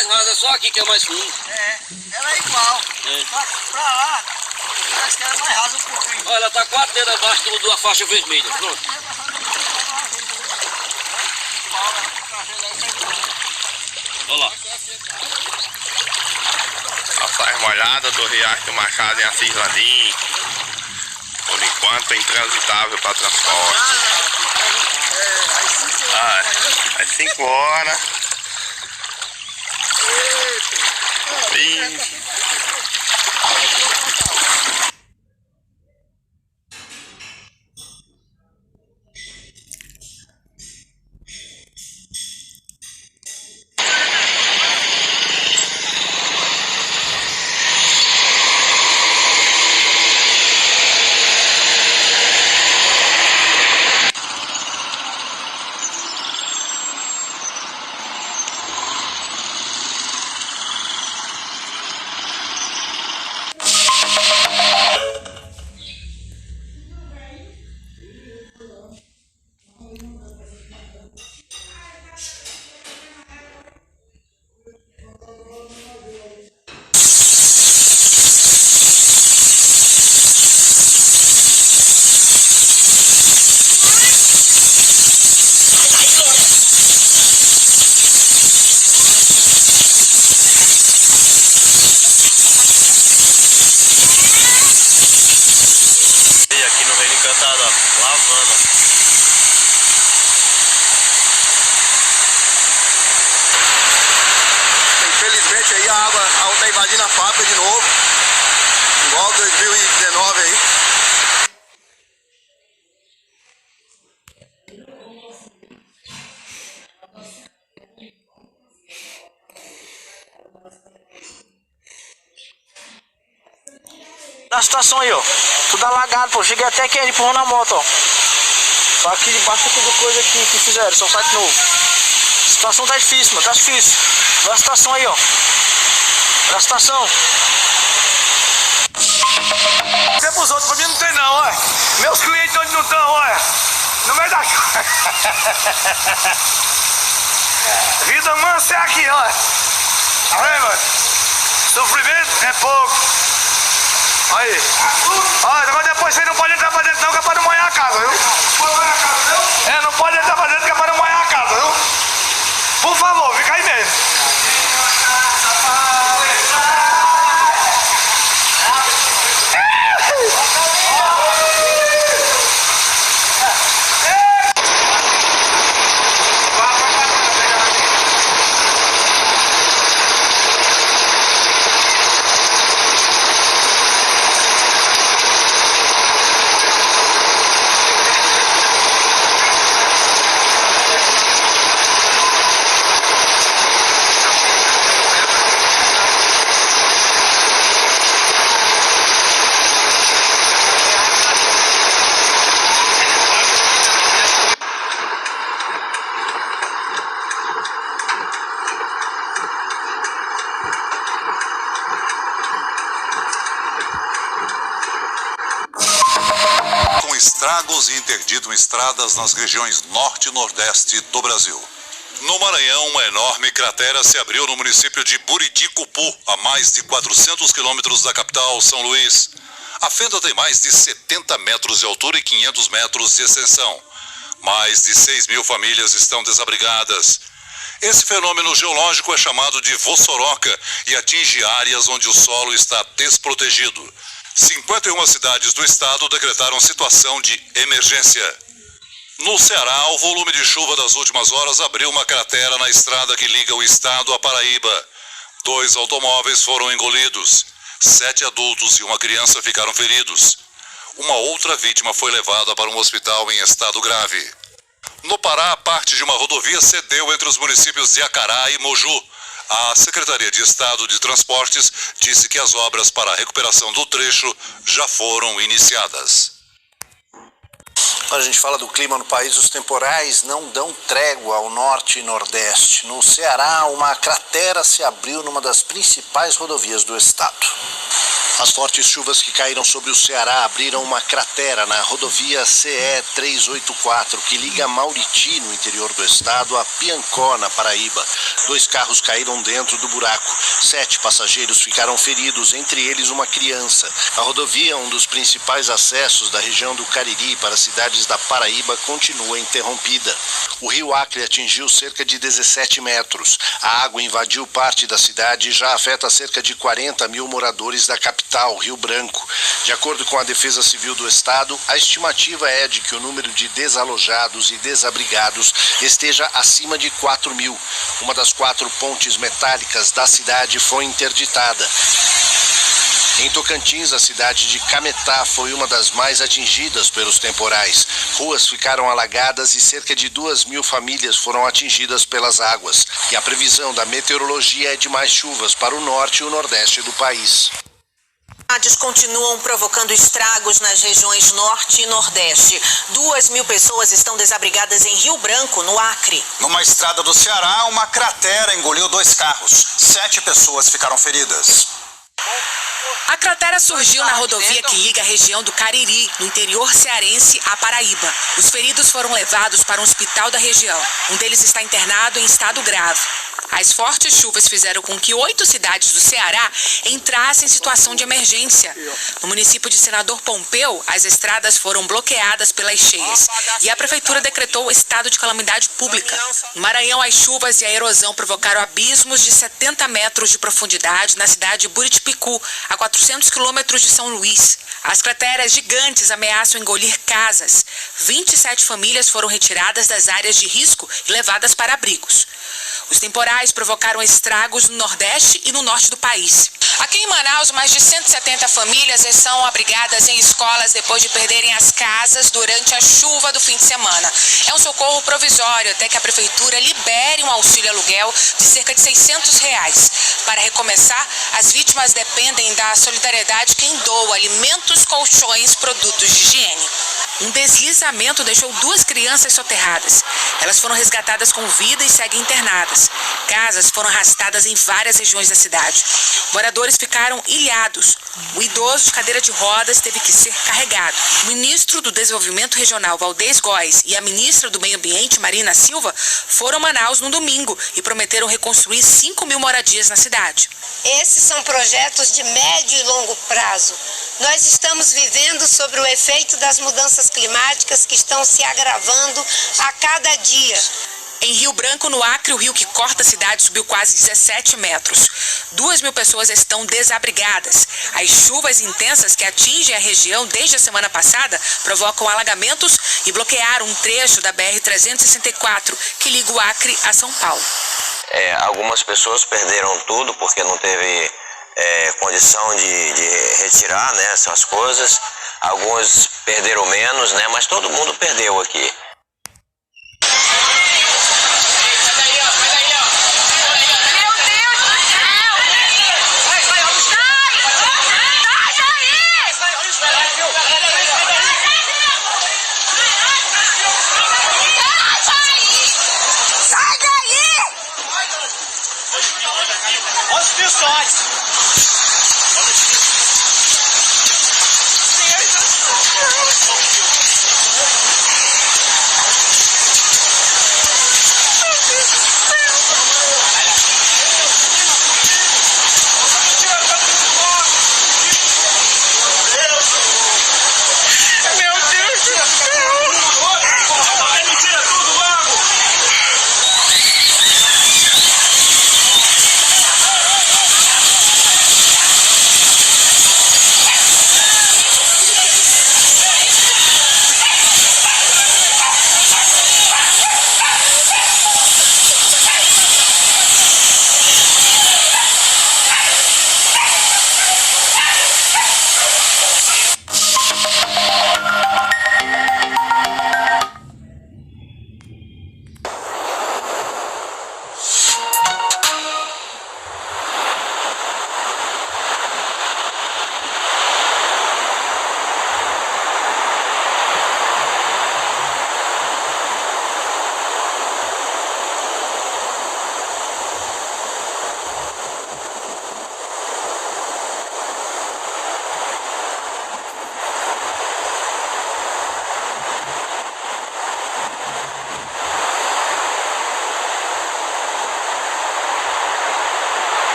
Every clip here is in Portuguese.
mais rasa, é só aqui que é mais fundo. É, ela é igual. É. Só que pra lá, parece que ela é mais rasa um pouco ainda. Olha, ela tá 4 dedos abaixo da faixa vermelha. Pronto. Olha lá. A saia molhada do Riacho do Machado em Assis Landim. Por enquanto é intransitável para transporte. Às 5 horas. Infelizmente aí a água tá invadindo a fábrica de novo, igual 2019 aí. Na situação aí, ó, tudo alagado, pô, cheguei até aqui empurrando a moto, ó. Só aqui debaixo é tudo coisa que fizeram, só site novo. A situação tá difícil, mano, tá difícil. Olha a situação aí, ó. Olha a situação. Tem pros outros, pra mim não tem não, olha. Meus clientes onde não estão, olha. No meio da casa. Vida mansa é aqui, olha. Tá vendo, mano? Sofrimento é pouco. Aí. Olha, agora depois você não pode entrar pra dentro não, que é pra não molhar a casa, viu? É, não pode entrar pra dentro que é pra não molhar a casa, viu? Por favor, fica aí mesmo. Estragos e interditam estradas nas regiões norte e nordeste do Brasil. No Maranhão, uma enorme cratera se abriu no município de Buriticupu, a mais de 400 quilômetros da capital, São Luís. A fenda tem mais de 70 metros de altura e 500 metros de extensão. Mais de 6 mil famílias estão desabrigadas. Esse fenômeno geológico é chamado de vossoroca e atinge áreas onde o solo está desprotegido. 51 cidades do estado decretaram situação de emergência. No Ceará, o volume de chuva das últimas horas abriu uma cratera na estrada que liga o estado à Paraíba. 2 automóveis foram engolidos. 7 adultos e uma criança ficaram feridos. Uma outra vítima foi levada para um hospital em estado grave. No Pará, parte de uma rodovia cedeu entre os municípios de Acará e Moju. A Secretaria de Estado de Transportes disse que as obras para a recuperação do trecho já foram iniciadas. Quando a gente fala do clima no país, os temporais não dão trégua ao norte e nordeste. No Ceará, uma cratera se abriu numa das principais rodovias do estado. As fortes chuvas que caíram sobre o Ceará abriram uma cratera na rodovia CE 384, que liga Mauriti, no interior do estado, a Piancó, na Paraíba. 2 carros caíram dentro do buraco. 7 passageiros ficaram feridos, entre eles uma criança. A rodovia, um dos principais acessos da região do Cariri para as cidades da Paraíba, continua interrompida. O rio Acre atingiu cerca de 17 metros. A água invadiu parte da cidade e já afeta cerca de 40 mil moradores da capital, Rio Branco. De acordo com a Defesa Civil do Estado, a estimativa é de que o número de desalojados e desabrigados esteja acima de 4 mil. Uma das 4 pontes metálicas da cidade foi interditada. Em Tocantins, a cidade de Cametá foi uma das mais atingidas pelos temporais. Ruas ficaram alagadas e cerca de 2.000 famílias foram atingidas pelas águas. E a previsão da meteorologia é de mais chuvas para o norte e o nordeste do país. Continuam provocando estragos nas regiões norte e nordeste. 2.000 pessoas estão desabrigadas em Rio Branco, no Acre. Numa estrada do Ceará, uma cratera engoliu 2 carros. 7 pessoas ficaram feridas. A cratera surgiu na rodovia que liga a região do Cariri, no interior cearense, à Paraíba. Os feridos foram levados para um hospital da região. Um deles está internado em estado grave. As fortes chuvas fizeram com que 8 cidades do Ceará entrassem em situação de emergência. No município de Senador Pompeu, as estradas foram bloqueadas pelas cheias e a prefeitura decretou estado de calamidade pública. No Maranhão, as chuvas e a erosão provocaram abismos de 70 metros de profundidade na cidade de Buritipicu, a 400 quilômetros de São Luís. As crateras gigantes ameaçam engolir casas. 27 famílias foram retiradas das áreas de risco e levadas para abrigos. Os temporais provocaram estragos no Nordeste e no Norte do país. Aqui em Manaus, mais de 170 famílias estão abrigadas em escolas depois de perderem as casas durante a chuva do fim de semana. É um socorro provisório até que a prefeitura libere um auxílio aluguel de cerca de R$600. Para recomeçar, as vítimas dependem da solidariedade quem doa alimentos, colchões, produtos de higiene. Um deslizamento deixou 2 crianças soterradas. Elas foram resgatadas com vida e seguem internadas. Casas foram arrastadas em várias regiões da cidade. Moradores ficaram ilhados. O idoso de cadeira de rodas teve que ser carregado. O ministro do Desenvolvimento Regional, Valdez Góes, e a ministra do Meio Ambiente, Marina Silva, foram a Manaus no domingo e prometeram reconstruir 5.000 moradias na cidade. Esses são projetos de médio e longo prazo. Nós estamos vivendo sobre o efeito das mudanças climáticas que estão se agravando a cada dia. Em Rio Branco, no Acre, o rio que corta a cidade subiu quase 17 metros. 2.000 pessoas estão desabrigadas. As chuvas intensas que atingem a região desde a semana passada provocam alagamentos e bloquearam um trecho da BR-364, que liga o Acre a São Paulo. Algumas pessoas perderam tudo porque não teve condição de retirar, né, essas coisas. Alguns perderam menos, né, mas todo mundo perdeu aqui. Olha os pistotes.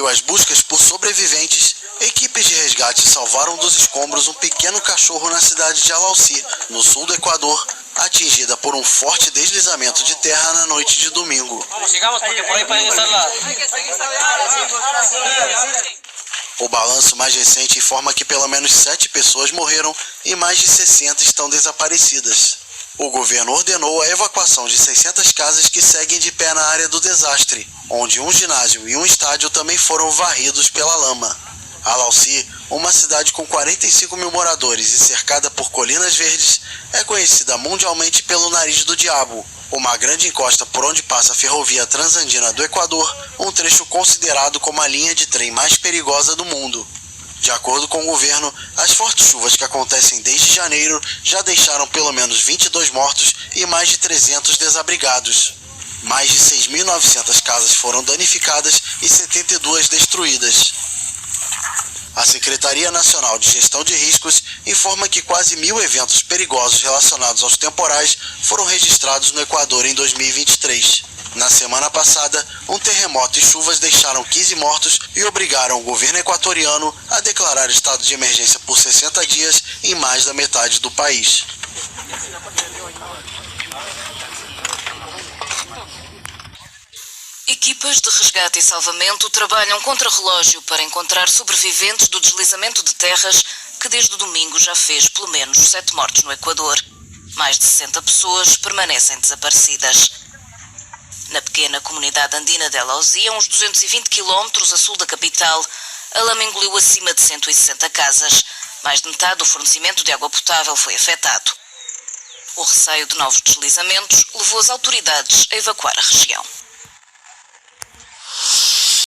meio às buscas por sobreviventes, equipes de resgate salvaram dos escombros um pequeno cachorro na cidade de Alauci, no sul do Equador, atingida por um forte deslizamento de terra na noite de domingo. O balanço mais recente informa que pelo menos 7 pessoas morreram e mais de 60 estão desaparecidas. O governo ordenou a evacuação de 600 casas que seguem de pé na área do desastre, onde um ginásio e um estádio também foram varridos pela lama. Alauci, uma cidade com 45 mil moradores e cercada por colinas verdes, é conhecida mundialmente pelo Nariz do Diabo, uma grande encosta por onde passa a ferrovia transandina do Equador, um trecho considerado como a linha de trem mais perigosa do mundo. De acordo com o governo, as fortes chuvas que acontecem desde janeiro já deixaram pelo menos 22 mortos e mais de 300 desabrigados. Mais de 6.900 casas foram danificadas e 72 destruídas. A Secretaria Nacional de Gestão de Riscos informa que quase 1.000 eventos perigosos relacionados aos temporais foram registrados no Equador em 2023. Na semana passada, um terremoto e chuvas deixaram 15 mortos e obrigaram o governo equatoriano a declarar estado de emergência por 60 dias em mais da metade do país. Equipas de resgate e salvamento trabalham contra relógio para encontrar sobreviventes do deslizamento de terras que desde o domingo já fez pelo menos 7 mortos no Equador. Mais de 60 pessoas permanecem desaparecidas. Na pequena comunidade andina de Alauci, a uns 220 quilómetros a sul da capital, a lama engoliu acima de 160 casas. Mais de metade do fornecimento de água potável foi afetado. O receio de novos deslizamentos levou as autoridades a evacuar a região.